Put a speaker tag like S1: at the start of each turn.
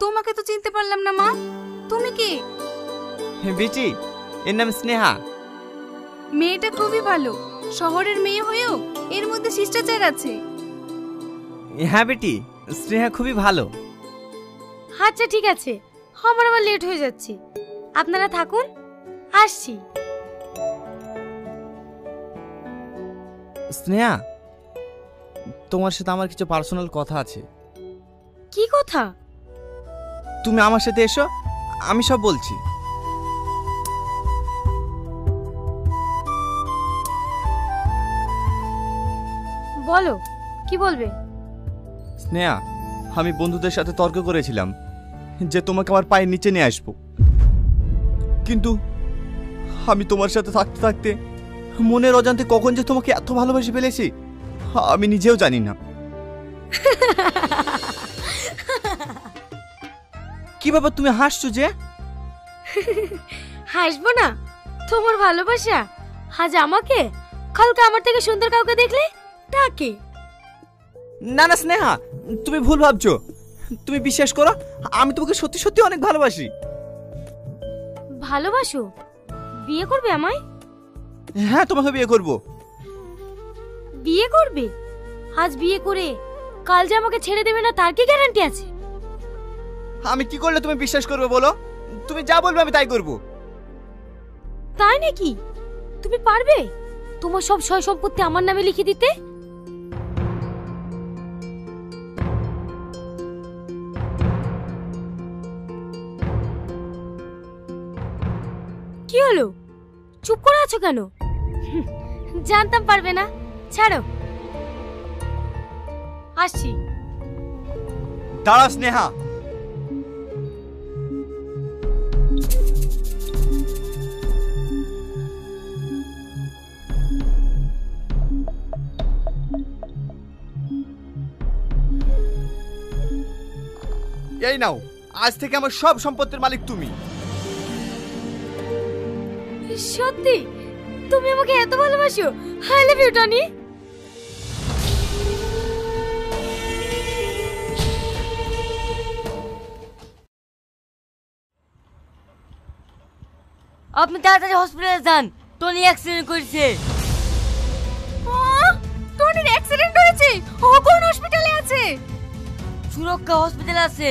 S1: তোমাকে তো চিনতে পারলাম না মা, তুমি কি?
S2: বেটি, এর নাম স্নেহা।
S1: মেয়েটা খুবই ভালো, শহরের মেয়ে হয়েও এর মধ্যে শিষ্টাচার আছে।
S2: হ্যাঁ বেটি, স্নেহা খুবই ভালো।
S3: আচ্ছা ঠিক আছে, আমার আবার লেট হয়ে যাচ্ছে, আপনারা থাকুন, আসছি।
S2: স্নেহা, তোমার সাথে আমার কিছু পার্সোনাল কথা আছে।
S3: কি কথা?
S2: তুমি আমার সাথে এসো, আমি সব বলছি।
S3: বলো, কি বলবে?
S2: স্নেহা, আমি বন্ধুদের সাথে তর্ক করেছিলাম যে তোমাকে আমার পায়ের নিচে নিয়ে আসবো, কিন্তু আমি তোমার সাথে থাকতে থাকতে মনের অজান্তে কখন যে তোমাকে এত ভালোবেসে ফেলেছি আমি নিজেও জানি না। কি ব্যাপার, তুমি হাসছো যে?
S3: হাসবো না? তোমার ভালোবাসা আজ আমাকে, কালকে আমার থেকে সুন্দর কাউকে দেখলে তাকে।
S2: না না স্নেহা, তুমি ভুল ভাবছো। তুমি বিশ্বাস করো, আমি তোমাকে সত্যি সত্যি অনেক ভালোবাসি।
S3: ভালোবাসো? বিয়ে করবে আমায়?
S2: হ্যাঁ, তোমাকে বিয়ে করব।
S3: বিয়ে করবে? আজ বিয়ে করে কাল যে আমাকে ছেড়ে দেবে না তার কি গ্যারান্টি আছে?
S2: আমি কি করলে তুমি বিশ্বাস করবে বলো? তুমি যা বলবে আমি তাই করব।
S3: তাই নাকি? তুমি পারবে তোমার সব সয় সম্পত্তি আমার নামে লিখে দিতে? কি হলো, চুপ করে আছো কেন? জানতাম পারবে না, ছাড়ো, আসছি।
S2: দাঁড়া স্নেহা, এই নাও, আজ থেকে আমার সব সম্পত্তির মালিক তুমি।
S3: সত্যি তুমি আমাকে এত ভালোবাসো? I love you Tony. আপনি তাড়াতাড়ি হসপিটালে যান, টনি অ্যাক্সিডেন্ট করেছে।
S1: টনির অ্যাক্সিডেন্ট হয়েছে? ও কোন হসপিটালে আছে?
S3: সুরক্ষা হসপিটাল আছে।